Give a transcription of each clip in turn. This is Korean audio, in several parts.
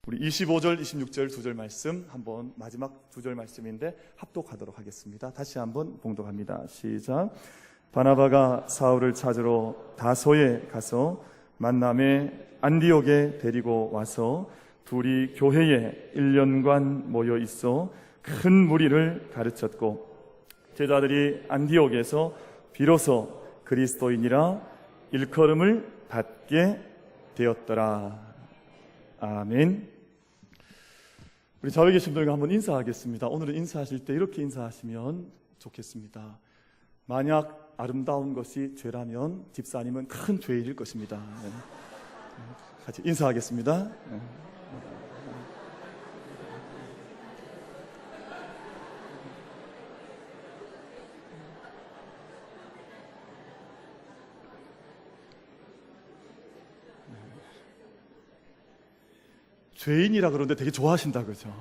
우리 25절, 26절 두 절 말씀 한번 마지막 두 절 말씀인데 합독하도록 하겠습니다. 다시 한번 봉독합니다. 시작. 바나바가 사울을 찾으러 다소에 가서 만남에 안디옥에 데리고 와서 둘이 교회에 1년간 모여 있어 큰 무리를 가르쳤고 제자들이 안디옥에서 비로소 그리스도인이라 일컬음을 받게 되었더라. 아멘. 우리 좌우에 계신 분들과 한번 인사하겠습니다. 오늘은 인사하실 때 이렇게 인사하시면 좋겠습니다. 만약 아름다운 것이 죄라면 집사님은 큰 죄인일 것입니다. 네. 같이 인사하겠습니다. 네. 죄인이라 그러는데 되게 좋아하신다 그죠?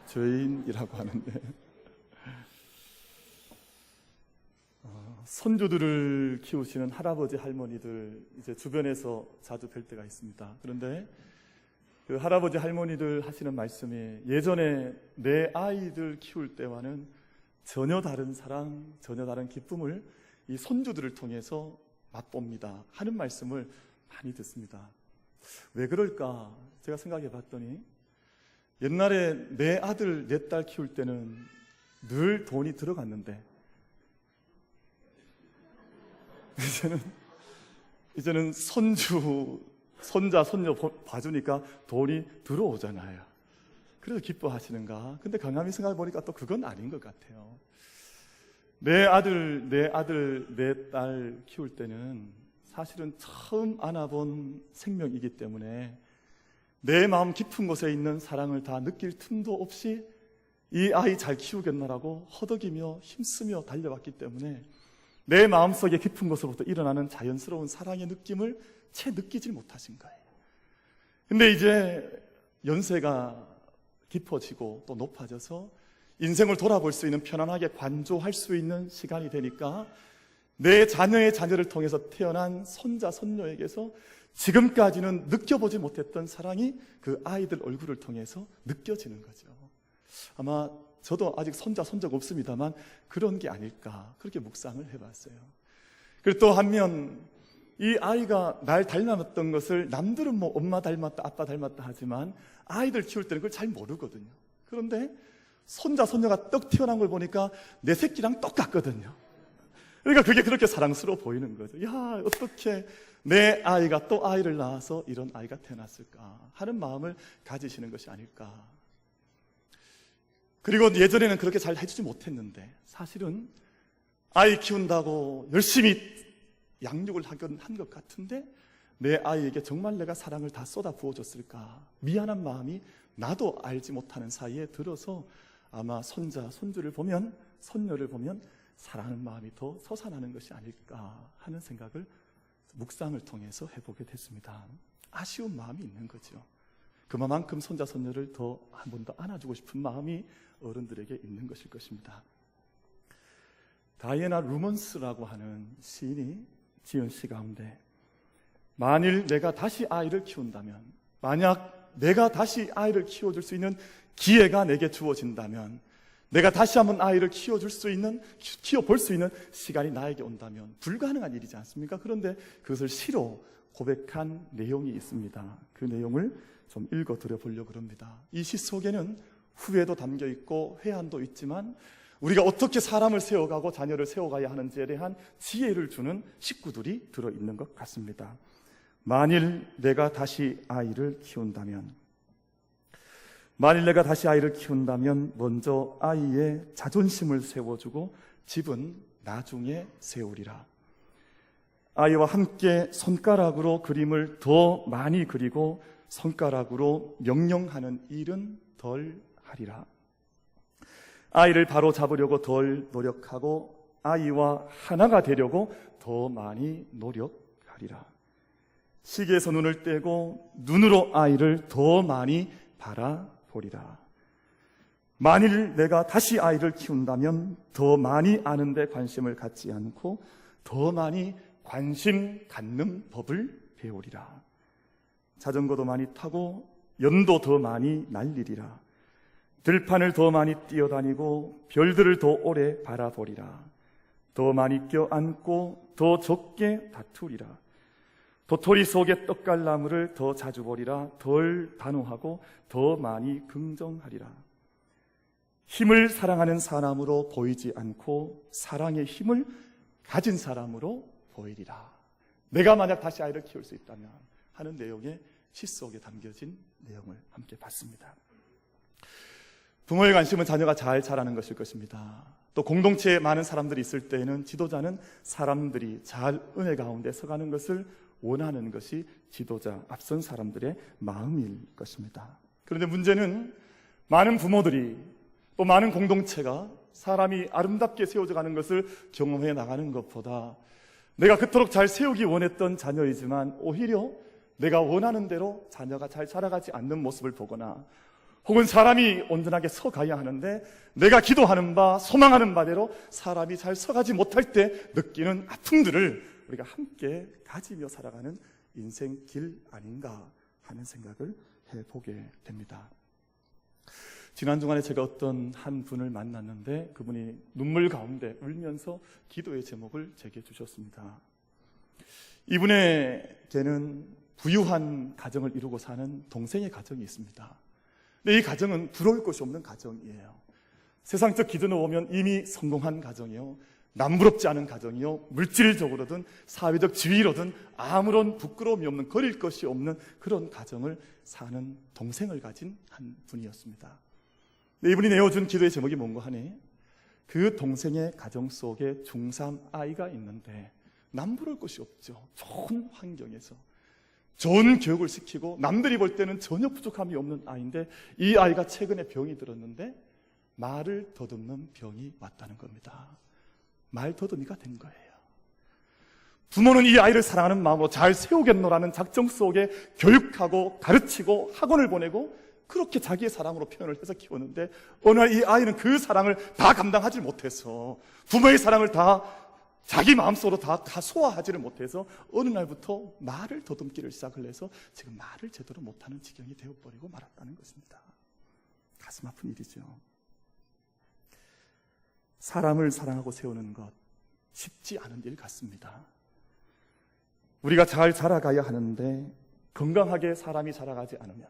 죄인이라고 하는데 손주들을 키우시는 할아버지 할머니들 이제 주변에서 자주 뵐 때가 있습니다. 그런데 그 할아버지 할머니들 하시는 말씀이 예전에 내 아이들 키울 때와는 전혀 다른 사랑, 전혀 다른 기쁨을 이 손주들을 통해서 맛봅니다 하는 말씀을 많이 듣습니다. 왜 그럴까 제가 생각해 봤더니 옛날에 내 아들, 내 딸 키울 때는 늘 돈이 들어갔는데 이제는 손주, 손자, 손녀 봐주니까 돈이 들어오잖아요. 그래서 기뻐하시는가? 근데 강함이 생각해 보니까 또 그건 아닌 것 같아요. 내 아들, 내 딸 키울 때는 사실은 처음 안아본 생명이기 때문에 내 마음 깊은 곳에 있는 사랑을 다 느낄 틈도 없이 이 아이 잘 키우겠나라고 허덕이며 힘쓰며 달려왔기 때문에 내 마음속에 깊은 곳으로부터 일어나는 자연스러운 사랑의 느낌을 채 느끼질 못하신 거예요. 근데 이제 연세가 깊어지고 또 높아져서 인생을 돌아볼 수 있는, 편안하게 관조할 수 있는 시간이 되니까 내 자녀의 자녀를 통해서 태어난 손자, 손녀에게서 지금까지는 느껴보지 못했던 사랑이 그 아이들 얼굴을 통해서 느껴지는 거죠. 아마 저도 아직 손자, 손자가 없습니다만 그런 게 아닐까 그렇게 묵상을 해봤어요. 그리고 또 한면 이 아이가 날 닮았던 것을 남들은 뭐 엄마 닮았다, 아빠 닮았다 하지만 아이들 키울 때는 그걸 잘 모르거든요. 그런데 손자, 손녀가 떡 튀어나온 걸 보니까 내 새끼랑 똑같거든요. 그러니까 그게 그렇게 사랑스러워 보이는 거죠. 야, 어떻게 내 아이가 또 아이를 낳아서 이런 아이가 태어났을까 하는 마음을 가지시는 것이 아닐까. 그리고 예전에는 그렇게 잘 해주지 못했는데 사실은 아이 키운다고 열심히 양육을 한 것 같은데 내 아이에게 정말 내가 사랑을 다 쏟아 부어줬을까. 미안한 마음이 나도 알지 못하는 사이에 들어서 아마 손자, 손주를 보면, 손녀를 보면 사랑하는 마음이 더 솟아나는 것이 아닐까 하는 생각을 묵상을 통해서 해보게 됐습니다. 아쉬운 마음이 있는 거죠. 그만큼 손자, 손녀를 더 한 번 더 안아주고 싶은 마음이 어른들에게 있는 것일 것입니다. 다이애나 루먼스라고 하는 시인이 지은 시 가운데 만일 내가 다시 아이를 키운다면, 만약 내가 다시 아이를 키워줄 수 있는 기회가 내게 주어진다면, 내가 다시 한번 아이를 키워볼 수 있는 시간이 나에게 온다면 불가능한 일이지 않습니까? 그런데 그것을 시로 고백한 내용이 있습니다. 그 내용을 좀 읽어드려 보려고 합니다. 이 시 속에는 후회도 담겨 있고 회한도 있지만 우리가 어떻게 사람을 세워가고 자녀를 세워가야 하는지에 대한 지혜를 주는 식구들이 들어있는 것 같습니다. 만일 내가 다시 아이를 키운다면, 만일 내가 다시 아이를 키운다면 먼저 아이의 자존심을 세워주고 집은 나중에 세우리라. 아이와 함께 손가락으로 그림을 더 많이 그리고 손가락으로 명령하는 일은 덜 하리라. 아이를 바로 잡으려고 덜 노력하고 아이와 하나가 되려고 더 많이 노력하리라. 시계에서 눈을 떼고 눈으로 아이를 더 많이 바라보리라. 만일 내가 다시 아이를 키운다면 더 많이 아는 데 관심을 갖지 않고 더 많이 관심 갖는 법을 배우리라. 자전거도 많이 타고 연도 더 많이 날리리라. 들판을 더 많이 뛰어다니고 별들을 더 오래 바라보리라. 더 많이 껴안고 더 적게 다투리라. 도토리 속의 떡갈나무를 더 자주 보리라. 덜 단호하고 더 많이 긍정하리라. 힘을 사랑하는 사람으로 보이지 않고 사랑의 힘을 가진 사람으로 보이리라. 내가 만약 다시 아이를 키울 수 있다면 하는 내용의 시 속에 담겨진 내용을 함께 봤습니다. 부모의 관심은 자녀가 잘 자라는 것일 것입니다. 또 공동체에 많은 사람들이 있을 때에는 지도자는 사람들이 잘 은혜 가운데 서가는 것을 원하는 것이 지도자, 앞선 사람들의 마음일 것입니다. 그런데 문제는 많은 부모들이 또 많은 공동체가 사람이 아름답게 세워져 가는 것을 경험해 나가는 것보다 내가 그토록 잘 세우기 원했던 자녀이지만 오히려 내가 원하는 대로 자녀가 잘 자라가지 않는 모습을 보거나 혹은 사람이 온전하게 서가야 하는데 내가 기도하는 바, 소망하는 바대로 사람이 잘 서가지 못할 때 느끼는 아픔들을 우리가 함께 가지며 살아가는 인생 길 아닌가 하는 생각을 해보게 됩니다. 지난 주간에 제가 어떤 한 분을 만났는데 그분이 눈물 가운데 울면서 기도의 제목을 제게 주셨습니다. 이분에게는 부유한 가정을 이루고 사는 동생의 가정이 있습니다. 근데 이 가정은 부러울 것이 없는 가정이에요. 세상적 기준으로 보면 이미 성공한 가정이요, 남부럽지 않은 가정이요, 물질적으로든 사회적 지위로든 아무런 부끄러움이 없는, 거릴 것이 없는 그런 가정을 사는 동생을 가진 한 분이었습니다. 이분이 내어준 기도의 제목이 뭔가 하니 그 동생의 가정 속에 중3 아이가 있는데 남부러울 것이 없죠. 좋은 환경에서 좋은 교육을 시키고 남들이 볼 때는 전혀 부족함이 없는 아이인데 이 아이가 최근에 병이 들었는데 말을 더듬는 병이 왔다는 겁니다. 말 더듬이가 된 거예요. 부모는 이 아이를 사랑하는 마음으로 잘 세우겠노라는 작정 속에 교육하고 가르치고 학원을 보내고 그렇게 자기의 사랑으로 표현을 해서 키웠는데 어느 날 이 아이는 그 사랑을 다 감당하지 못해서 부모의 사랑을 다 자기 마음속으로 다 소화하지를 못해서 어느 날부터 말을 더듬기를 시작을 해서 지금 말을 제대로 못하는 지경이 되어버리고 말았다는 것입니다. 가슴 아픈 일이죠. 사람을 사랑하고 세우는 것 쉽지 않은 일 같습니다. 우리가 잘 자라가야 하는데 건강하게 사람이 자라가지 않으면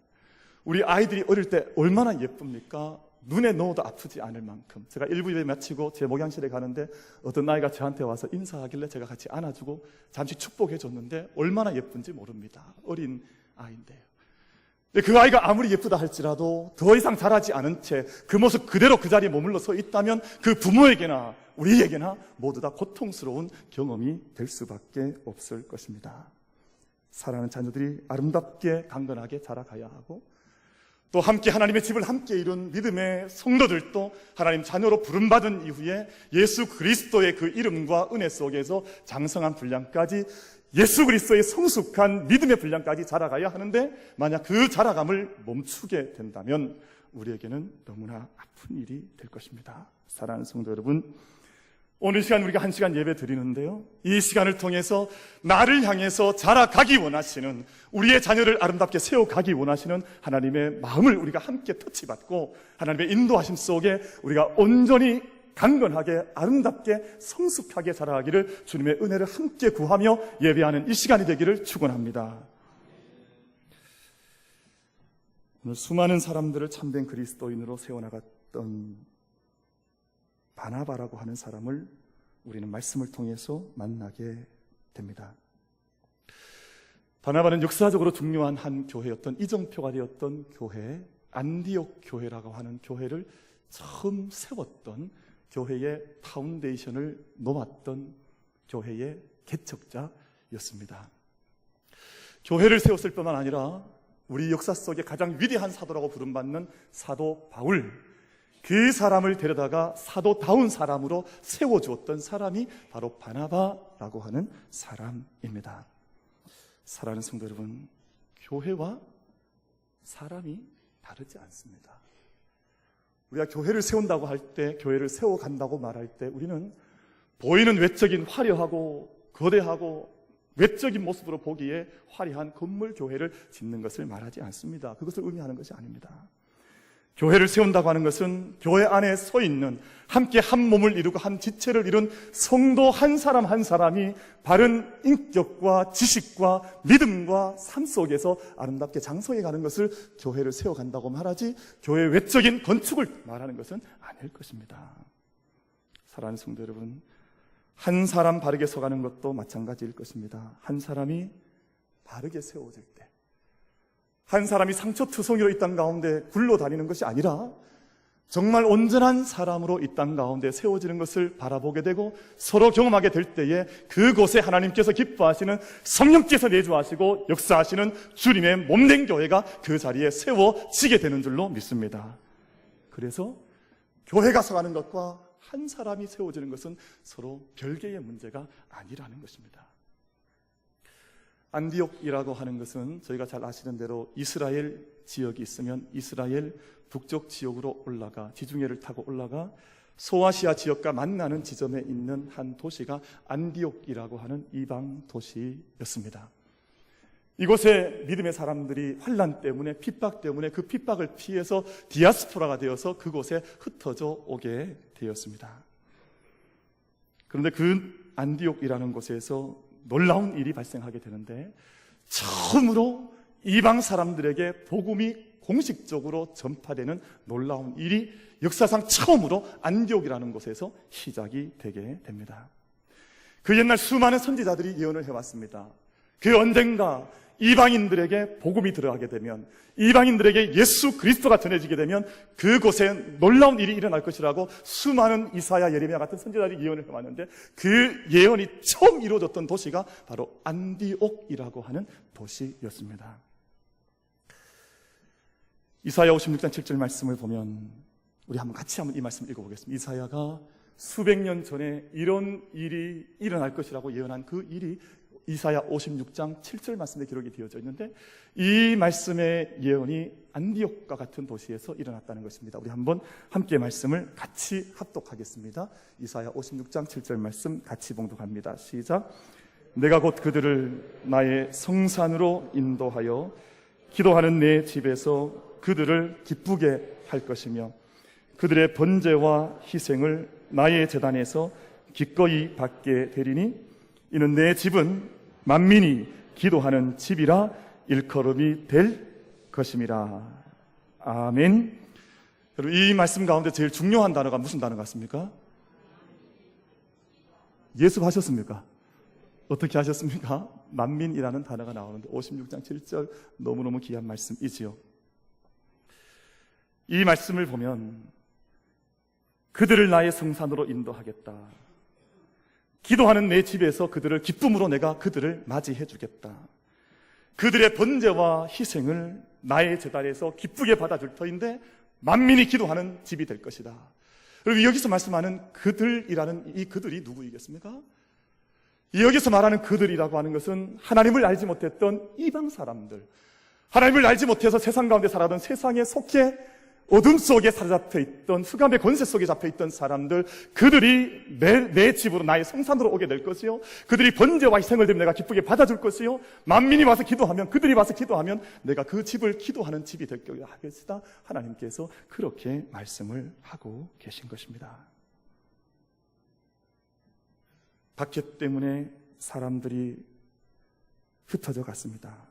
우리 아이들이 어릴 때 얼마나 예쁩니까? 눈에 넣어도 아프지 않을 만큼. 제가 1부 예배 마치고 제 목양실에 가는데 어떤 아이가 저한테 와서 인사하길래 제가 같이 안아주고 잠시 축복해 줬는데 얼마나 예쁜지 모릅니다. 어린 아이인데요. 근데 그 아이가 아무리 예쁘다 할지라도 더 이상 자라지 않은 채 그 모습 그대로 그 자리에 머물러 서 있다면 그 부모에게나 우리에게나 모두 다 고통스러운 경험이 될 수밖에 없을 것입니다. 사랑하는 자녀들이 아름답게 강건하게 자라가야 하고 또 함께 하나님의 집을 함께 이룬 믿음의 성도들도 하나님 자녀로 부름받은 이후에 예수 그리스도의 그 이름과 은혜 속에서 장성한 분량까지 예수 그리스도의 성숙한 믿음의 분량까지 자라가야 하는데 만약 그 자라감을 멈추게 된다면 우리에게는 너무나 아픈 일이 될 것입니다. 사랑하는 성도 여러분, 오늘 시간 우리가 1시간 예배 드리는데요, 이 시간을 통해서 나를 향해서 자라가기 원하시는, 우리의 자녀를 아름답게 세워가기 원하시는 하나님의 마음을 우리가 함께 터치받고 하나님의 인도하심 속에 우리가 온전히 강건하게 아름답게 성숙하게 자라가기를 주님의 은혜를 함께 구하며 예배하는 이 시간이 되기를 축원합니다. 오늘 수많은 사람들을 참된 그리스도인으로 세워나갔던 바나바라고 하는 사람을 우리는 말씀을 통해서 만나게 됩니다. 바나바는 역사적으로 중요한 한 교회였던, 이정표가 되었던 교회, 안디옥 교회라고 하는 교회를 처음 세웠던, 교회의 파운데이션을 놓았던 교회의 개척자였습니다. 교회를 세웠을 뿐만 아니라 우리 역사 속에 가장 위대한 사도라고 부름받는 사도 바울, 그 사람을 데려다가 사도다운 사람으로 세워주었던 사람이 바로 바나바라고 하는 사람입니다. 사랑하는 성도 여러분, 교회와 사람이 다르지 않습니다. 우리가 교회를 세운다고 할 때, 교회를 세워간다고 말할 때 우리는 보이는 외적인 화려하고 거대하고 외적인 모습으로 보기에 화려한 건물 교회를 짓는 것을 말하지 않습니다. 그것을 의미하는 것이 아닙니다. 교회를 세운다고 하는 것은 교회 안에 서 있는, 함께 한 몸을 이루고 한 지체를 이룬 성도 한 사람 한 사람이 바른 인격과 지식과 믿음과 삶 속에서 아름답게 장성해 가는 것을 교회를 세워간다고 말하지, 교회 외적인 건축을 말하는 것은 아닐 것입니다. 사랑하는 성도 여러분, 한 사람 바르게 서가는 것도 마찬가지일 것입니다. 한 사람이 바르게 세워질 때, 한 사람이 상처투성이로 이 땅 가운데 굴러다니는 것이 아니라 정말 온전한 사람으로 이 땅 가운데 세워지는 것을 바라보게 되고 서로 경험하게 될 때에 그곳에 하나님께서 기뻐하시는, 성령께서 내주하시고 역사하시는 주님의 몸된 교회가 그 자리에 세워지게 되는 줄로 믿습니다. 그래서 교회가 서가는 것과 한 사람이 세워지는 것은 서로 별개의 문제가 아니라는 것입니다. 안디옥이라고 하는 것은 저희가 잘 아시는 대로 이스라엘 지역이 있으면 이스라엘 북쪽 지역으로 올라가 지중해를 타고 올라가 소아시아 지역과 만나는 지점에 있는 한 도시가 안디옥이라고 하는 이방 도시였습니다. 이곳에 믿음의 사람들이 환난 때문에, 핍박 때문에 그 핍박을 피해서 디아스포라가 되어서 그곳에 흩어져 오게 되었습니다. 그런데 그 안디옥이라는 곳에서 놀라운 일이 발생하게 되는데, 처음으로 이방 사람들에게 복음이 공식적으로 전파되는 놀라운 일이 역사상 처음으로 안디옥이라는 곳에서 시작이 되게 됩니다. 그 옛날 수많은 선지자들이 예언을 해왔습니다. 그 언젠가 이방인들에게 복음이 들어가게 되면, 이방인들에게 예수 그리스도가 전해지게 되면 그곳에 놀라운 일이 일어날 것이라고 수많은 이사야, 예레미야 같은 선지자들이 예언을 해왔는데, 그 예언이 처음 이루어졌던 도시가 바로 안디옥이라고 하는 도시였습니다. 이사야 56장 7절 말씀을 보면, 우리 같이 한번 이 말씀을 읽어보겠습니다. 이사야가 수백 년 전에 이런 일이 일어날 것이라고 예언한 그 일이 이사야 56장 7절 말씀에 기록이 되어져 있는데, 이 말씀의 예언이 안디옥과 같은 도시에서 일어났다는 것입니다. 우리 한번 함께 말씀을 같이 합독하겠습니다. 이사야 56장 7절 말씀 같이 봉독합니다. 시작. 내가 곧 그들을 나의 성산으로 인도하여 기도하는 내 집에서 그들을 기쁘게 할 것이며 그들의 번제와 희생을 나의 제단에서 기꺼이 받게 되리니 이는 내 집은 만민이 기도하는 집이라 일컬음이 될 것임이라. 아멘. 여러분, 이 말씀 가운데 제일 중요한 단어가 무슨 단어 같습니까? 예습하셨습니까? 어떻게 하셨습니까? 만민이라는 단어가 나오는데 56장 7절 너무너무 귀한 말씀이지요. 이 말씀을 보면 그들을 나의 성산으로 인도하겠다. 기도하는 내 집에서 그들을 기쁨으로 내가 그들을 맞이해 주겠다. 그들의 번제와 희생을 나의 제단에서 기쁘게 받아줄 터인데 만민이 기도하는 집이 될 것이다. 그리고 여기서 말씀하는 그들이라는 이 그들이 누구이겠습니까? 여기서 말하는 그들이라고 하는 것은 하나님을 알지 못했던 이방 사람들, 하나님을 알지 못해서 세상 가운데 살아던, 세상에 속해 어둠 속에 사로잡혀 있던, 흑암의 권세 속에 잡혀 있던 사람들, 그들이 내 집으로, 나의 성산으로 오게 될 것이요, 그들이 번제와 희생을 드리면 내가 기쁘게 받아줄 것이요, 만민이 와서 기도하면, 그들이 와서 기도하면 내가 그 집을 기도하는 집이 될 것이다. 하나님께서 그렇게 말씀을 하고 계신 것입니다. 박해 때문에 사람들이 흩어져 갔습니다.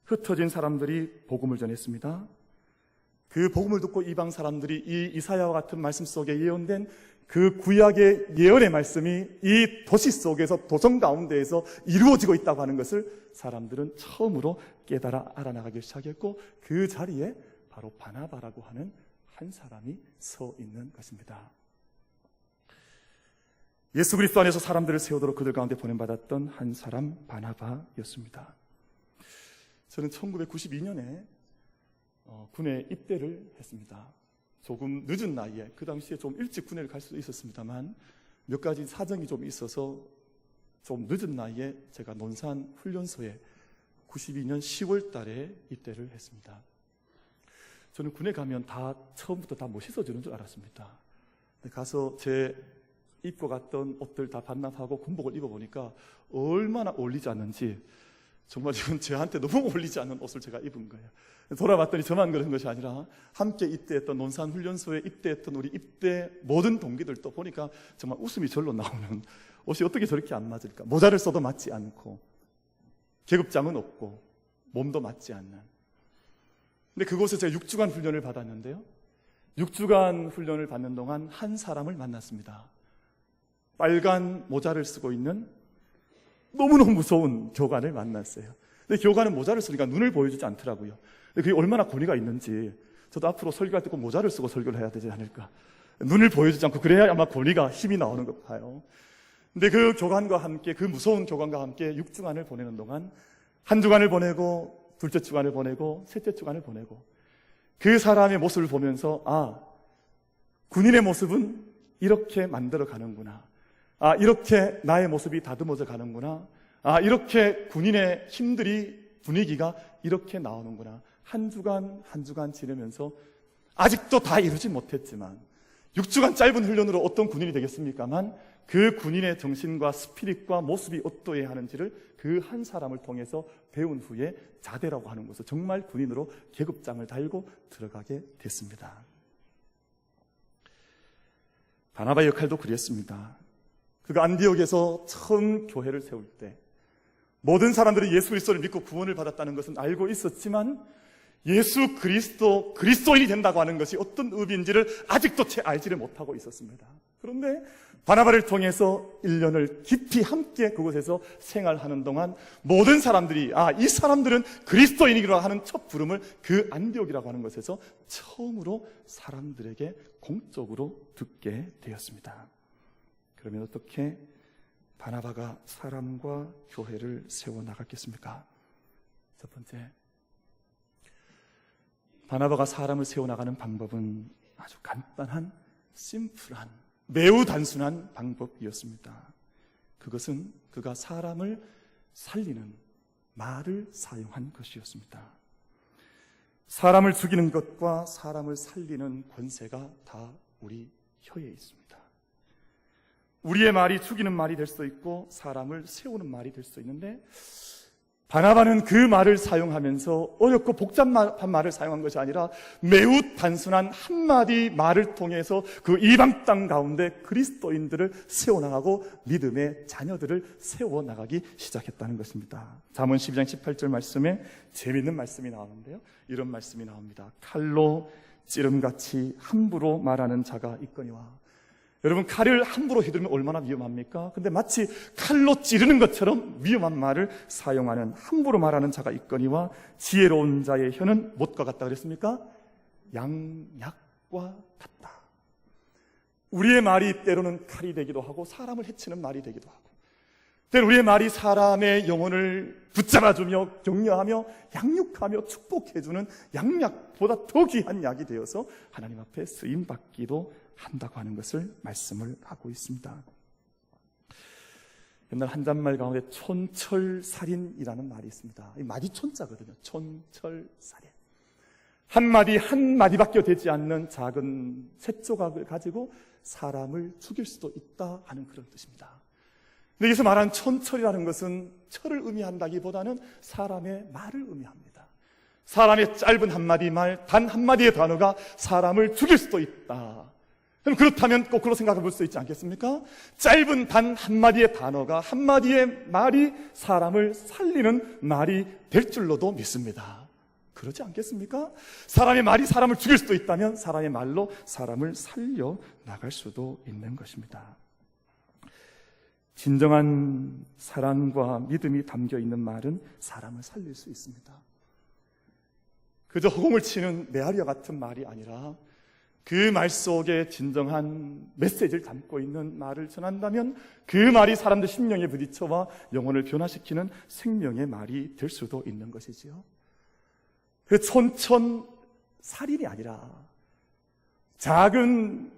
흩어진 사람들이 복음을 전했습니다. 그 복음을 듣고 이방 사람들이 이 이사야와 같은 말씀 속에 예언된 그 구약의 예언의 말씀이 이 도시 속에서, 도성 가운데에서 이루어지고 있다고 하는 것을 사람들은 처음으로 깨달아 알아나가기 시작했고, 그 자리에 바로 바나바라고 하는 한 사람이 서 있는 것입니다. 예수 그리스도 안에서 사람들을 세우도록 그들 가운데 보냄받았던 한 사람, 바나바였습니다. 저는 1992년에 군에 입대를 했습니다. 조금 늦은 나이에, 그 당시에 좀 일찍 군에를 갈 수도 있었습니다만 몇 가지 사정이 좀 있어서 좀 늦은 나이에 제가 논산 훈련소에 92년 10월 달에 입대를 했습니다. 저는 군에 가면 다 처음부터 다 멋있어지는 줄 알았습니다. 가서 제 입고 갔던 옷들 다 반납하고 군복을 입어보니까 얼마나 어울리지 않는지, 정말 이건 저한테 너무 어울리지 않는 옷을 제가 입은 거예요. 돌아봤더니 저만 그런 것이 아니라 함께 입대했던 논산훈련소에 입대했던 우리 입대 모든 동기들도 보니까 정말 웃음이 절로 나오는, 옷이 어떻게 저렇게 안 맞을까? 모자를 써도 맞지 않고 계급장은 없고 몸도 맞지 않는. 근데 그곳에 제가 6주간 훈련을 받았는데요, 6주간 훈련을 받는 동안 한 사람을 만났습니다. 빨간 모자를 쓰고 있는 너무너무 무서운 교관을 만났어요. 근데 교관은 모자를 쓰니까 눈을 보여주지 않더라고요. 근데 그게 얼마나 권위가 있는지, 저도 앞으로 설교할 때 꼭 모자를 쓰고 설교를 해야 되지 않을까. 눈을 보여주지 않고, 그래야 아마 권위가, 힘이 나오는 것 같아요. 근데 그 교관과 함께, 그 무서운 교관과 함께 6주간을 보내는 동안, 한 주간을 보내고, 둘째 주간을 보내고, 셋째 주간을 보내고, 그 사람의 모습을 보면서, 아, 군인의 모습은 이렇게 만들어 가는구나. 아, 이렇게 나의 모습이 다듬어져 가는구나. 아, 이렇게 군인의 힘들이, 분위기가 이렇게 나오는구나. 한 주간 한 주간 지내면서 아직도 다 이루지 못했지만, 6주간 짧은 훈련으로 어떤 군인이 되겠습니까만, 그 군인의 정신과 스피릿과 모습이 어떠해야 하는지를 그 한 사람을 통해서 배운 후에 자대라고 하는 것을, 정말 군인으로 계급장을 달고 들어가게 됐습니다. 바나바의 역할도 그랬습니다. 그가 안디옥에서 처음 교회를 세울 때 모든 사람들이 예수 그리스도를 믿고 구원을 받았다는 것은 알고 있었지만, 예수 그리스도, 그리스도인이 된다고 하는 것이 어떤 의미인지를 아직도 채 알지를 못하고 있었습니다. 그런데 바나바를 통해서 1년을 깊이 함께 그곳에서 생활하는 동안 모든 사람들이, 아, 이 사람들은 그리스도인이라고 하는 첫 부름을 그 안디옥이라고 하는 것에서 처음으로 사람들에게 공적으로 듣게 되었습니다. 그러면 어떻게 바나바가 사람과 교회를 세워나갔겠습니까? 첫 번째, 바나바가 사람을 세워나가는 방법은 아주 간단한, 심플한, 매우 단순한 방법이었습니다. 그것은 그가 사람을 살리는 말을 사용한 것이었습니다. 사람을 죽이는 것과 사람을 살리는 권세가 다 우리 혀에 있습니다. 우리의 말이 죽이는 말이 될 수도 있고 사람을 세우는 말이 될 수도 있는데, 바나바는 그 말을 사용하면서 어렵고 복잡한 말을 사용한 것이 아니라 매우 단순한 한마디 말을 통해서 그 이방 땅 가운데 그리스도인들을 세워나가고 믿음의 자녀들을 세워나가기 시작했다는 것입니다. 잠언 12장 18절 말씀에 재미있는 말씀이 나오는데요, 이런 말씀이 나옵니다. 칼로 찌름같이 함부로 말하는 자가 있거니와. 여러분, 칼을 함부로 휘두르면 얼마나 위험합니까? 근데 마치 칼로 찌르는 것처럼 위험한 말을 사용하는, 함부로 말하는 자가 있거니와 지혜로운 자의 혀는 못과 같다 그랬습니까? 양약과 같다. 우리의 말이 때로는 칼이 되기도 하고 사람을 해치는 말이 되기도 하고, 때로 우리의 말이 사람의 영혼을 붙잡아주며 격려하며 양육하며 축복해주는 양약보다 더 귀한 약이 되어서 하나님 앞에 쓰임받기도 한다고 하는 것을 말씀을 하고 있습니다. 옛날 한잔말 가운데 촌철살인이라는 말이 있습니다. 이 말이 촌자거든요. 촌철살인. 한마디밖에 되지 않는 작은 쇳조각을 가지고 사람을 죽일 수도 있다 하는 그런 뜻입니다. 근데 여기서 말하는 촌철이라는 것은 철을 의미한다기보다는 사람의 말을 의미합니다. 사람의 짧은 한마디 말, 단 한마디의 단어가 사람을 죽일 수도 있다. 그럼 그렇다면 거꾸로 생각해 볼 수 있지 않겠습니까? 짧은 단 한마디의 단어가, 한마디의 말이 사람을 살리는 말이 될 줄로도 믿습니다. 그러지 않겠습니까? 사람의 말이 사람을 죽일 수도 있다면 사람의 말로 사람을 살려 나갈 수도 있는 것입니다. 진정한 사랑과 믿음이 담겨 있는 말은 사람을 살릴 수 있습니다. 그저 허공을 치는 메아리와 같은 말이 아니라 그 말 속에 진정한 메시지를 담고 있는 말을 전한다면 그 말이 사람들 심령에 부딪혀와 영혼을 변화시키는 생명의 말이 될 수도 있는 것이지요. 그 촌철살인이 아니라 작은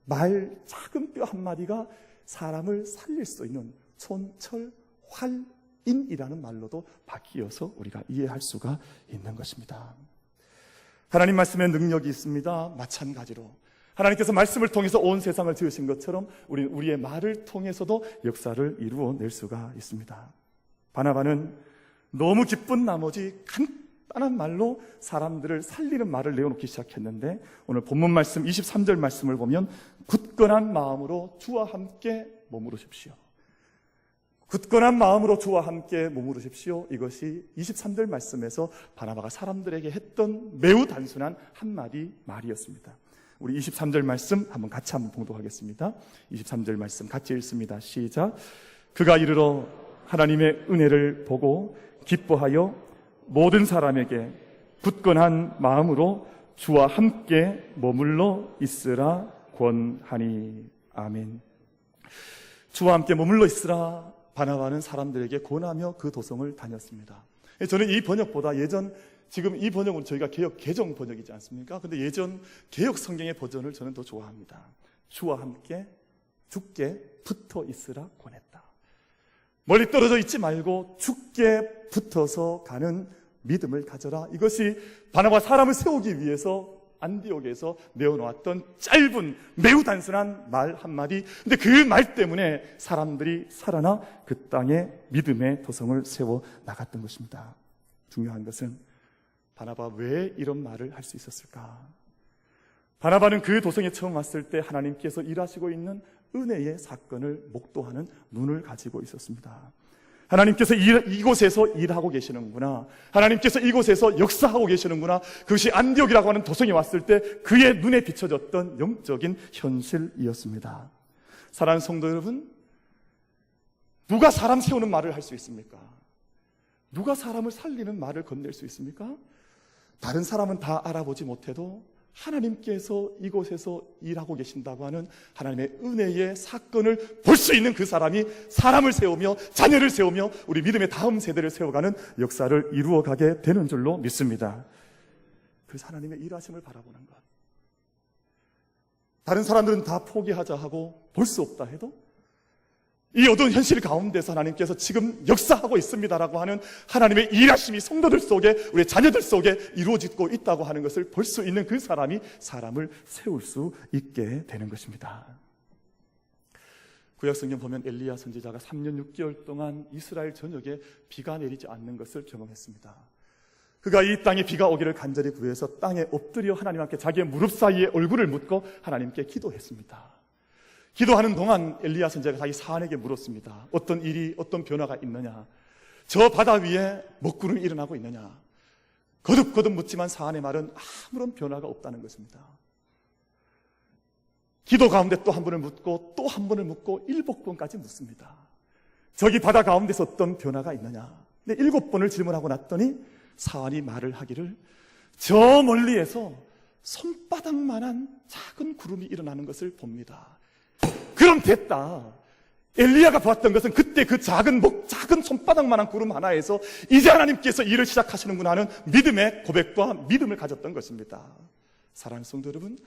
말, 작은 뼈 한마디가 사람을 살릴 수 있는 촌철활인이라는 말로도 바뀌어서 우리가 이해할 수가 있는 것입니다. 하나님 말씀에 능력이 있습니다. 마찬가지로 하나님께서 말씀을 통해서 온 세상을 지으신 것처럼 우리는 우리의 말을 통해서도 역사를 이루어낼 수가 있습니다. 바나바는 너무 기쁜 나머지 간단한 말로 사람들을 살리는 말을 내어놓기 시작했는데, 오늘 본문 말씀 23절 말씀을 보면 굳건한 마음으로 주와 함께 머무르십시오. 굳건한 마음으로 주와 함께 머무르십시오. 이것이 23절 말씀에서 바나바가 사람들에게 했던 매우 단순한 한마디 말이었습니다. 우리 23절 말씀 같이 한번 봉독하겠습니다. 23절 말씀 같이 읽습니다. 시작. 그가 이르러 하나님의 은혜를 보고 기뻐하여 모든 사람에게 굳건한 마음으로 주와 함께 머물러 있으라 권하니. 아멘. 주와 함께 머물러 있으라. 바나바는 사람들에게 권하며 그 도성을 다녔습니다. 저는 이 번역보다 지금 이 번역은 저희가 개역 개정 번역이지 않습니까? 근데 예전 개역 성경의 버전을 저는 더 좋아합니다. 주와 함께 주께 붙어 있으라 권했다. 멀리 떨어져 있지 말고 주께 붙어서 가는 믿음을 가져라. 이것이 바나바가 사람을 세우기 위해서 안디옥에서 내어놓았던 짧은 매우 단순한 말 한마디. 근데 그 말 때문에 사람들이 살아나 그 땅에 믿음의 도성을 세워 나갔던 것입니다. 중요한 것은 바나바 왜 이런 말을 할 수 있었을까? 바나바는 그 도성에 처음 왔을 때 하나님께서 일하시고 있는 은혜의 사건을 목도하는 눈을 가지고 있었습니다. 하나님께서 이곳에서 일하고 계시는구나, 하나님께서 이곳에서 역사하고 계시는구나. 그것이 안디옥이라고 하는 도성에 왔을 때 그의 눈에 비춰졌던 영적인 현실이었습니다. 사랑하는 성도 여러분, 누가 사람 세우는 말을 할 수 있습니까? 누가 사람을 살리는 말을 건넬 수 있습니까? 다른 사람은 다 알아보지 못해도 하나님께서 이곳에서 일하고 계신다고 하는 하나님의 은혜의 사건을 볼 수 있는 그 사람이 사람을 세우며 자녀를 세우며 우리 믿음의 다음 세대를 세워가는 역사를 이루어가게 되는 줄로 믿습니다. 그래서 하나님의 일하심을 바라보는 것. 다른 사람들은 다 포기하자 하고 볼 수 없다 해도 이 어두운 현실 가운데서 하나님께서 지금 역사하고 있습니다라고 하는 하나님의 일하심이 성도들 속에, 우리 자녀들 속에 이루어지고 있다고 하는 것을 볼 수 있는 그 사람이 사람을 세울 수 있게 되는 것입니다. 구약성경 보면 엘리야 선지자가 3년 6개월 동안 이스라엘 전역에 비가 내리지 않는 것을 경험했습니다. 그가 이 땅에 비가 오기를 간절히 구해서 땅에 엎드려 하나님 앞에 자기의 무릎 사이에 얼굴을 묻고 하나님께 기도했습니다. 기도하는 동안 엘리야 선지자가 자기 사안에게 물었습니다. 어떤 일이, 어떤 변화가 있느냐? 저 바다 위에 먹구름이 일어나고 있느냐? 거듭거듭 묻지만 사안의 말은 아무런 변화가 없다는 것입니다. 기도 가운데 또 한 번을 묻고 또 한 번을 묻고 7번까지 묻습니다. 저기 바다 가운데서 어떤 변화가 있느냐? 근데 7번을 질문하고 났더니 사안이 말을 하기를, 저 멀리에서 손바닥만한 작은 구름이 일어나는 것을 봅니다. 그럼 됐다. 엘리야가 보았던 것은 그때 그 작은 손바닥만한 구름 하나에서 이제 하나님께서 일을 시작하시는구나 하는 믿음의 고백과 믿음을 가졌던 것입니다. 사랑하는 성도 여러분,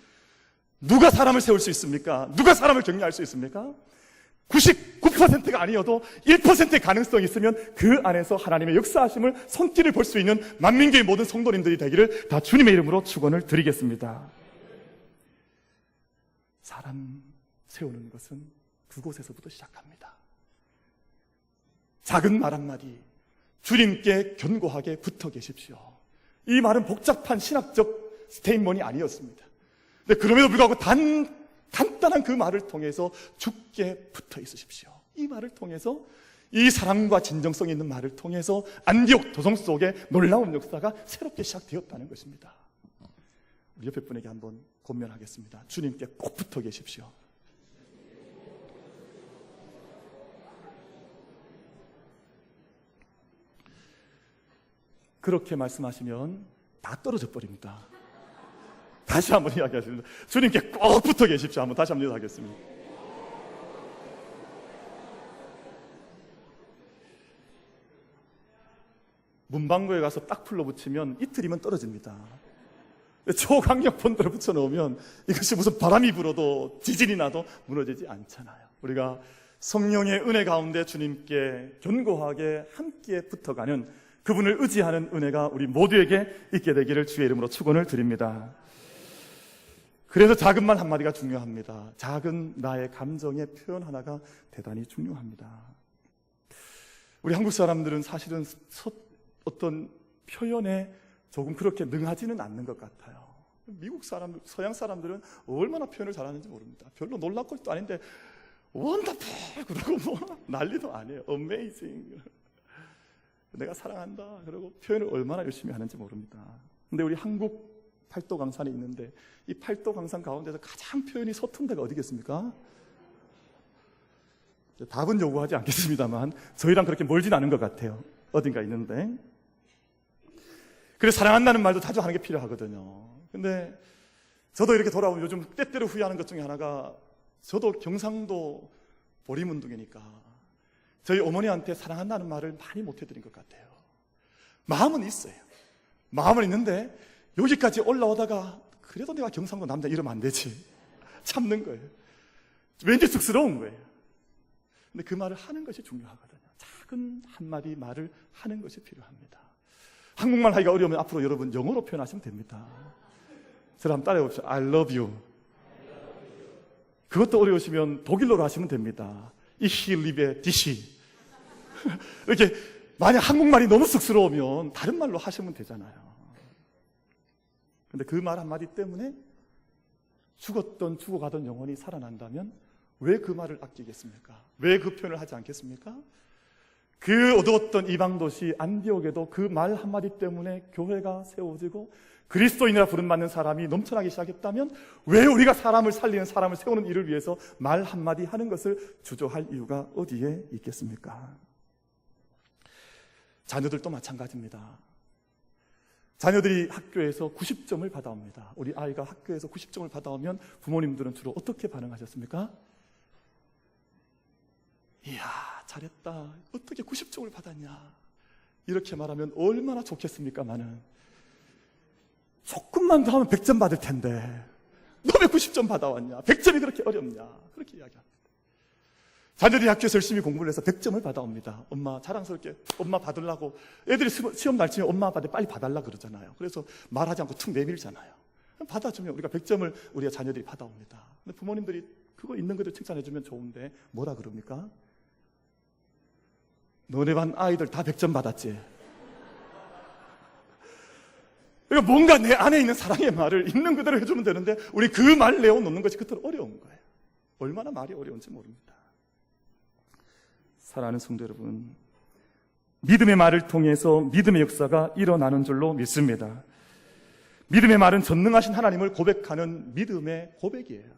누가 사람을 세울 수 있습니까? 누가 사람을 격려할 수 있습니까? 99%가 아니어도 1%의 가능성이 있으면 그 안에서 하나님의 역사하심을 손길을 볼 수 있는 만민교의 모든 성도님들이 되기를 다 주님의 이름으로 축원을 드리겠습니다. 사람 세우는 것은 그곳에서부터 시작합니다. 작은 말 한마디, 주님께 견고하게 붙어 계십시오. 이 말은 복잡한 신학적 스테인먼이 아니었습니다. 근데 그럼에도 불구하고 간단한 그 말을 통해서 주께 붙어 있으십시오. 이 말을 통해서, 이 사랑과 진정성 있는 말을 통해서 안디옥 도성 속에 놀라운 역사가 새롭게 시작되었다는 것입니다. 우리 옆에 분에게 한번 권면하겠습니다. 주님께 꼭 붙어 계십시오. 그렇게 말씀하시면 다 떨어져 버립니다. 다시 한번 이야기하십니다. 주님께 꼭 붙어 계십시오. 한번 다시 한번 하겠습니다. 문방구에 가서 딱풀로 붙이면 이틀이면 떨어집니다. 초강력 폰드로 붙여놓으면 이것이 무슨 바람이 불어도 지진이 나도 무너지지 않잖아요. 우리가 성령의 은혜 가운데 주님께 견고하게 함께 붙어가는, 그분을 의지하는 은혜가 우리 모두에게 있게 되기를 주의 이름으로 축원을 드립니다. 그래서 작은 말 한마디가 중요합니다. 작은 나의 감정의 표현 하나가 대단히 중요합니다. 우리 한국 사람들은 사실은 어떤 표현에 조금 그렇게 능하지는 않는 것 같아요. 미국 사람들, 서양 사람들은 얼마나 표현을 잘하는지 모릅니다. 별로 놀랄 것도 아닌데 원더풀 그러고 뭐 난리도 아니에요. 어메이징, 내가 사랑한다 그러고 표현을 얼마나 열심히 하는지 모릅니다. 근데 우리 한국 팔도강산이 있는데 이 팔도강산 가운데서 가장 표현이 서툰 데가 어디겠습니까? 답은 요구하지 않겠습니다만 저희랑 그렇게 멀진 않은 것 같아요. 어딘가 있는데. 그래서 사랑한다는 말도 자주 하는 게 필요하거든요. 근데 저도 이렇게 돌아오면 요즘 때때로 후회하는 것 중에 하나가, 저도 경상도 보리문둥이니까 저희 어머니한테 사랑한다는 말을 많이 못 해드린 것 같아요. 마음은 있어요. 마음은 있는데 여기까지 올라오다가 그래도 내가 경상도 남자 이러면 안 되지, 참는 거예요. 왠지 쑥스러운 거예요. 근데 그 말을 하는 것이 중요하거든요. 작은 한마디 말을 하는 것이 필요합니다. 한국말 하기가 어려우면 앞으로 여러분 영어로 표현하시면 됩니다. 저를 한번 따라해 봅시다. I love you. 그것도 어려우시면 독일어로 하시면 됩니다. Ich liebe dich. 이렇게 만약 한국말이 너무 쑥스러우면 다른 말로 하시면 되잖아요. 근데 그 말 한마디 때문에 죽어가던 영혼이 살아난다면 왜 그 말을 아끼겠습니까? 왜 그 표현을 하지 않겠습니까? 그 어두웠던 이방 도시 안디옥에도 그 말 한마디 때문에 교회가 세워지고 그리스도인이라 부름받는 사람이 넘쳐나기 시작했다면 왜 우리가 사람을 살리는, 사람을 세우는 일을 위해서 말 한마디 하는 것을 주저할 이유가 어디에 있겠습니까? 자녀들도 마찬가지입니다. 자녀들이 학교에서 90점을 받아옵니다. 우리 아이가 학교에서 90점을 받아오면 부모님들은 주로 어떻게 반응하셨습니까? 이야, 잘했다. 어떻게 90점을 받았냐? 이렇게 말하면 얼마나 좋겠습니까마는, 조금만 더 하면 100점 받을 텐데 너 왜 90점 받아왔냐? 100점이 그렇게 어렵냐? 그렇게 이야기합니다. 자녀들이 학교에서 열심히 공부를 해서 100점을 받아옵니다. 엄마 자랑스럽게 엄마 받으려고, 애들이 시험 날치면 엄마 아빠한테 빨리 봐달라 그러잖아요. 그래서 말하지 않고 툭 내밀잖아요. 받아주면 우리가 100점을 우리가 자녀들이 받아옵니다. 근데 부모님들이 그거 있는 그대로 칭찬해주면 좋은데 뭐라 그럽니까? 너네 반 아이들 다 100점 받았지? 그러니까 뭔가 내 안에 있는 사랑의 말을 있는 그대로 해주면 되는데 우리 그 말 내어놓는 것이 그토록 어려운 거예요. 얼마나 말이 어려운지 모릅니다. 사랑하는 성도 여러분, 믿음의 말을 통해서 믿음의 역사가 일어나는 줄로 믿습니다. 믿음의 말은 전능하신 하나님을 고백하는 믿음의 고백이에요.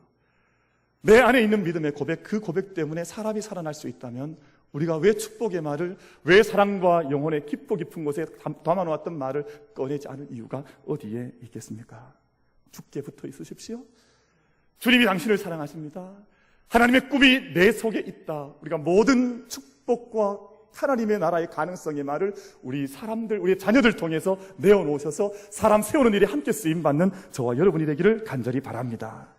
내 안에 있는 믿음의 고백, 그 고백 때문에 사람이 살아날 수 있다면 우리가 왜 축복의 말을, 왜 사랑과 영혼의 깊고 깊은 곳에 담아놓았던 말을 꺼내지 않을 이유가 어디에 있겠습니까? 죽게 붙어 있으십시오. 주님이 당신을 사랑하십니다. 하나님의 꿈이 내 속에 있다. 우리가 모든 축복과 하나님의 나라의 가능성의 말을 우리 사람들, 우리 자녀들 통해서 내어놓으셔서 사람 세우는 일에 함께 쓰임받는 저와 여러분이 되기를 간절히 바랍니다.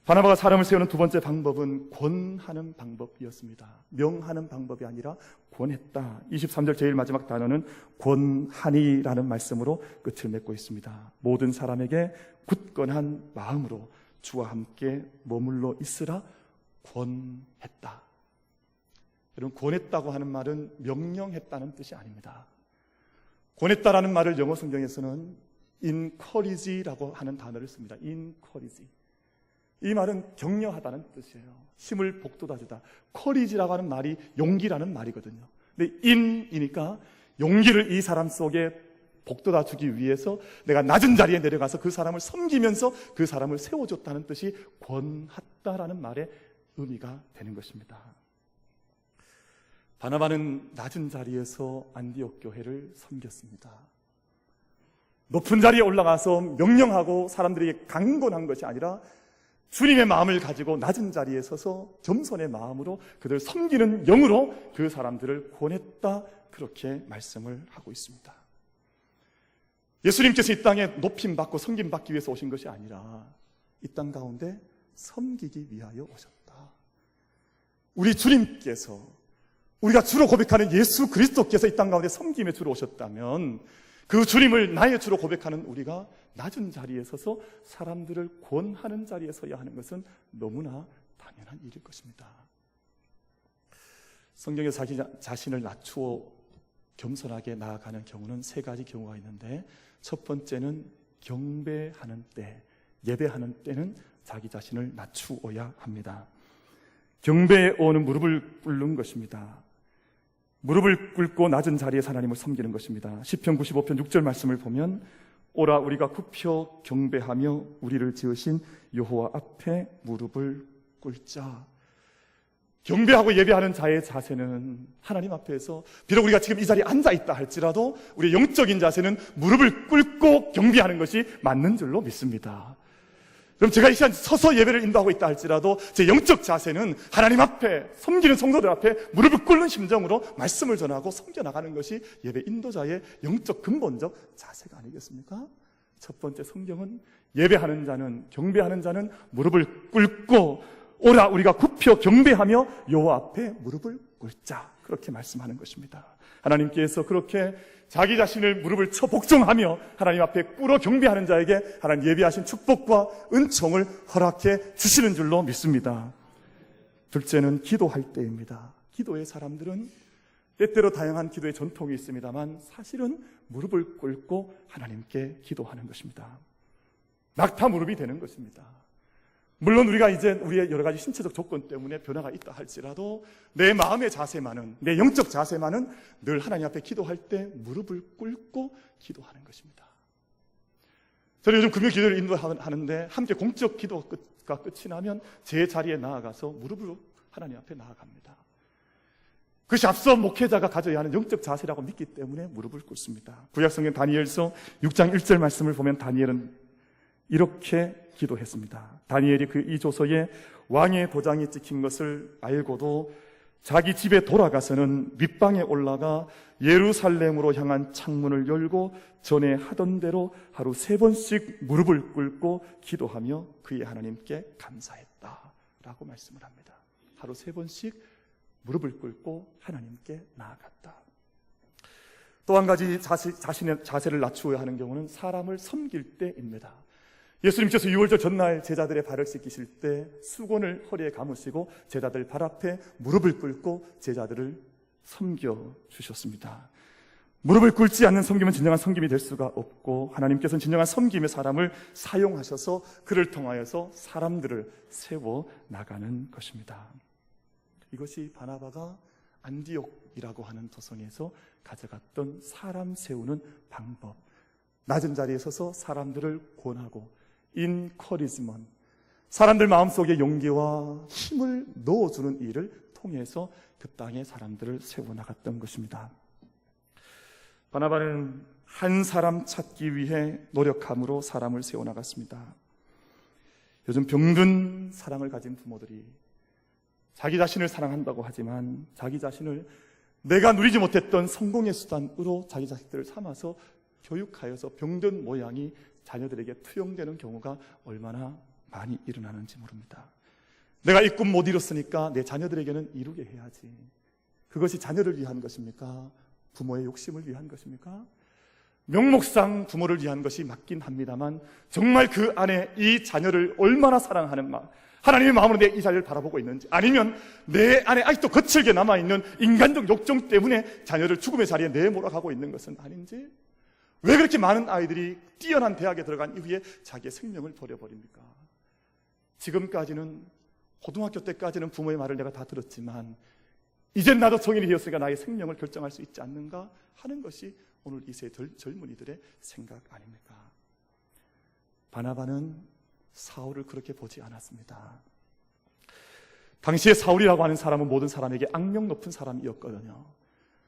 바나바가 사람을 세우는 두 번째 방법은 권하는 방법이었습니다. 명하는 방법이 아니라 권했다. 23절 제일 마지막 단어는 권하니라는 말씀으로 끝을 맺고 있습니다. 모든 사람에게 굳건한 마음으로 주와 함께 머물러 있으라 권했다. 여러분, 권했다고 하는 말은 명령했다는 뜻이 아닙니다. 권했다라는 말을 영어 성경에서는 encourage라고 하는 단어를 씁니다. encourage. 이 말은 격려하다는 뜻이에요. 힘을 북돋아주다. courage라고 하는 말이 용기라는 말이거든요. 근데 in이니까 용기를 이 사람 속에 북돋아주기 위해서 내가 낮은 자리에 내려가서 그 사람을 섬기면서 그 사람을 세워줬다는 뜻이 권했다라는 말의 의미가 되는 것입니다. 바나바는 낮은 자리에서 안디옥 교회를 섬겼습니다. 높은 자리에 올라가서 명령하고 사람들에게 강권한 것이 아니라 주님의 마음을 가지고 낮은 자리에 서서 겸손의 마음으로 그들을 섬기는 영으로 그 사람들을 권했다, 그렇게 말씀을 하고 있습니다. 예수님께서 이 땅에 높임받고 섬김받기 위해서 오신 것이 아니라 이 땅 가운데 섬기기 위하여 오셨다. 우리 주님께서, 우리가 주로 고백하는 예수 그리스도께서 이 땅 가운데 섬김의 주로 오셨다면 그 주님을 나의 주로 고백하는 우리가 낮은 자리에 서서 사람들을 권하는 자리에 서야 하는 것은 너무나 당연한 일일 것입니다. 성경에서 자기 자신을 낮추어 겸손하게 나아가는 경우는 세 가지 경우가 있는데, 첫 번째는 경배하는 때, 예배하는 때는 자기 자신을 낮추어야 합니다. 경배에 오는 무릎을 꿇는 것입니다. 무릎을 꿇고 낮은 자리에서 하나님을 섬기는 것입니다. 시편 95편 6절 말씀을 보면, 오라 우리가 굽혀 경배하며 우리를 지으신 여호와 앞에 무릎을 꿇자. 경배하고 예배하는 자의 자세는 하나님 앞에서, 비록 우리가 지금 이 자리에 앉아있다 할지라도 우리의 영적인 자세는 무릎을 꿇고 경배하는 것이 맞는 줄로 믿습니다. 그럼 제가 이 시간 서서 예배를 인도하고 있다 할지라도 제 영적 자세는 하나님 앞에, 섬기는 성도들 앞에 무릎을 꿇는 심정으로 말씀을 전하고 섬겨나가는 것이 예배 인도자의 영적 근본적 자세가 아니겠습니까? 첫 번째, 성경은 예배하는 자는, 경배하는 자는 무릎을 꿇고 오라 우리가 굽혀 경배하며 여호와 앞에 무릎을 꿇자, 그렇게 말씀하는 것입니다. 하나님께서 그렇게 자기 자신을 무릎을 쳐 복종하며 하나님 앞에 꿇어 경배하는 자에게 하나님 예비하신 축복과 은총을 허락해 주시는 줄로 믿습니다. 둘째는 기도할 때입니다. 기도의 사람들은 때때로 다양한 기도의 전통이 있습니다만 사실은 무릎을 꿇고 하나님께 기도하는 것입니다. 낙타 무릎이 되는 것입니다. 물론 우리가 이제 우리의 여러 가지 신체적 조건 때문에 변화가 있다 할지라도 내 마음의 자세만은, 내 영적 자세만은 늘 하나님 앞에 기도할 때 무릎을 꿇고 기도하는 것입니다. 저는 요즘 금요 기도를 인도하는데 함께 공적 기도가 끝이 나면 제 자리에 나아가서 무릎으로 하나님 앞에 나아갑니다. 그것이 앞서 목회자가 가져야 하는 영적 자세라고 믿기 때문에 무릎을 꿇습니다. 구약성경 다니엘서 6장 1절 말씀을 보면 다니엘은 이렇게 기도했습니다. 다니엘이 그 이 조서에 왕의 도장이 찍힌 것을 알고도 자기 집에 돌아가서는 윗방에 올라가 예루살렘으로 향한 창문을 열고 전에 하던 대로 하루 3번씩 무릎을 꿇고 기도하며 그의 하나님께 감사했다라고 말씀을 합니다. 하루 3번씩 무릎을 꿇고 하나님께 나아갔다. 또 한 가지 자신의 자세를 낮추어야 하는 경우는 사람을 섬길 때입니다. 예수님께서 유월절 전날 제자들의 발을 씻기실 때 수건을 허리에 감으시고 제자들 발 앞에 무릎을 꿇고 제자들을 섬겨주셨습니다. 무릎을 꿇지 않는 섬김은 진정한 섬김이 될 수가 없고, 하나님께서는 진정한 섬김의 사람을 사용하셔서 그를 통하여서 사람들을 세워나가는 것입니다. 이것이 바나바가 안디옥이라고 하는 도성에서 가져갔던 사람 세우는 방법, 낮은 자리에 서서 사람들을 권하고 인커리지먼, 사람들 마음속에 용기와 힘을 넣어주는 일을 통해서 그 땅에 사람들을 세워나갔던 것입니다. 바나바는 한 사람 찾기 위해 노력함으로 사람을 세워나갔습니다. 요즘 병든 사랑을 가진 부모들이 자기 자신을 사랑한다고 하지만 자기 자신을 내가 누리지 못했던 성공의 수단으로 자기 자식들을 삼아서 교육하여서 병든 모양이 자녀들에게 투영되는 경우가 얼마나 많이 일어나는지 모릅니다. 내가 이 꿈 못 이뤘으니까 내 자녀들에게는 이루게 해야지. 그것이 자녀를 위한 것입니까? 부모의 욕심을 위한 것입니까? 명목상 부모를 위한 것이 맞긴 합니다만 정말 그 안에 이 자녀를 얼마나 사랑하는 마음, 하나님의 마음으로 내 이 자녀를 바라보고 있는지, 아니면 내 안에 아직도 거칠게 남아있는 인간적 욕정 때문에 자녀를 죽음의 자리에 내몰아가고 있는 것은 아닌지, 왜 그렇게 많은 아이들이 뛰어난 대학에 들어간 이후에 자기의 생명을 버려버립니까? 지금까지는, 고등학교 때까지는 부모의 말을 내가 다 들었지만 이젠 나도 성인이 되었으니까 나의 생명을 결정할 수 있지 않는가 하는 것이 오늘 이 세대 젊은이들의 생각 아닙니까? 바나바는 사울을 그렇게 보지 않았습니다. 당시에 사울이라고 하는 사람은 모든 사람에게 악명 높은 사람이었거든요.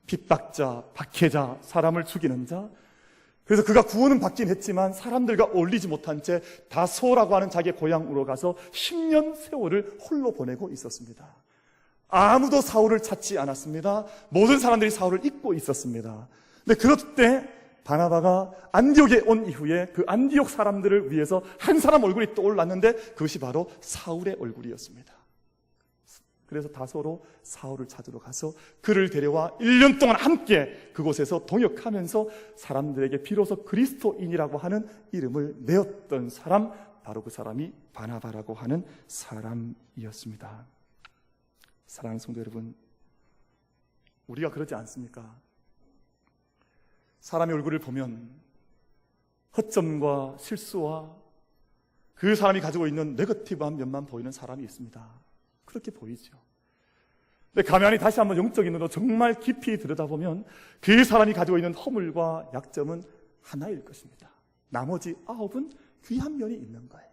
핍박자, 박해자, 사람을 죽이는 자. 그래서 그가 구원은 받긴 했지만 사람들과 어울리지 못한 채 다소라고 하는 자기의 고향으로 가서 10년 세월을 홀로 보내고 있었습니다. 아무도 사울을 찾지 않았습니다. 모든 사람들이 사울을 잊고 있었습니다. 근데 그럴 때 바나바가 안디옥에 온 이후에 그 안디옥 사람들을 위해서 한 사람 얼굴이 떠올랐는데 그것이 바로 사울의 얼굴이었습니다. 그래서 다소로 사울을 찾으러 가서 그를 데려와 1년 동안 함께 그곳에서 동역하면서 사람들에게 비로소 그리스도인이라고 하는 이름을 내었던 사람, 바로 그 사람이 바나바라고 하는 사람이었습니다. 사랑하는 성도 여러분, 우리가 그러지 않습니까? 사람의 얼굴을 보면 허점과 실수와 그 사람이 가지고 있는 네거티브한 면만 보이는 사람이 있습니다. 그렇게 보이죠. 근데 가만히 다시 한번 영적인 눈으로 정말 깊이 들여다보면 그 사람이 가지고 있는 허물과 약점은 하나일 것입니다. 나머지 9은 귀한 면이 있는 거예요.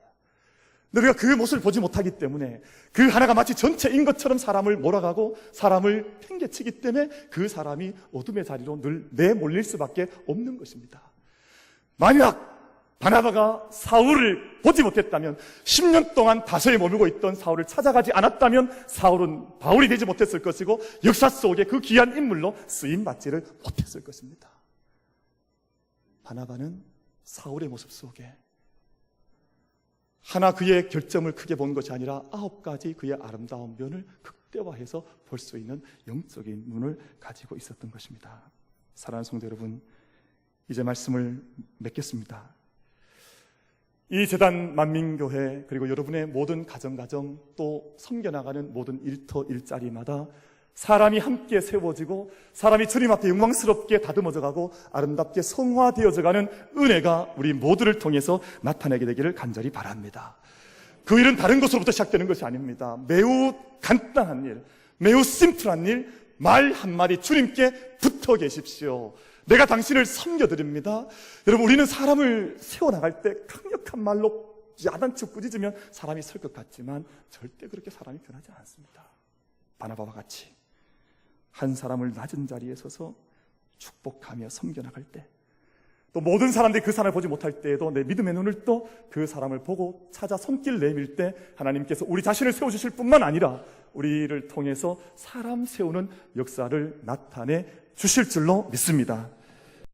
근데 우리가 그 모습을 보지 못하기 때문에 그 하나가 마치 전체인 것처럼 사람을 몰아가고 사람을 팽개치기 때문에 그 사람이 어둠의 자리로 늘 내몰릴 수밖에 없는 것입니다. 만약 바나바가 사울을 보지 못했다면, 10년 동안 다소에 머물고 있던 사울을 찾아가지 않았다면 사울은 바울이 되지 못했을 것이고 역사 속에 그 귀한 인물로 쓰임받지를 못했을 것입니다. 바나바는 사울의 모습 속에 하나 그의 결점을 크게 본 것이 아니라 9가지 그의 아름다운 면을 극대화해서 볼 수 있는 영적인 눈을 가지고 있었던 것입니다. 사랑하는 성도 여러분, 이제 말씀을 맺겠습니다. 이 재단 만민교회, 그리고 여러분의 모든 가정 또 섬겨나가는 모든 일터 일자리마다 사람이 함께 세워지고 사람이 주님 앞에 영광스럽게 다듬어져가고 아름답게 성화되어져가는 은혜가 우리 모두를 통해서 나타나게 되기를 간절히 바랍니다. 그 일은 다른 것으로부터 시작되는 것이 아닙니다. 매우 간단한 일, 매우 심플한 일, 말 한마디, 주님께 붙어 계십시오. 내가 당신을 섬겨드립니다. 여러분, 우리는 사람을 세워나갈 때 강력한 말로 야단쳐 꾸짖으면 사람이 설 것 같지만 절대 그렇게 사람이 변하지 않습니다. 바나바와 같이 한 사람을 낮은 자리에 서서 축복하며 섬겨나갈 때, 또 모든 사람들이 그 사람을 보지 못할 때에도 내 믿음의 눈을 떠 그 사람을 보고 찾아 손길 내밀 때 하나님께서 우리 자신을 세워주실 뿐만 아니라 우리를 통해서 사람 세우는 역사를 나타내 주실 줄로 믿습니다.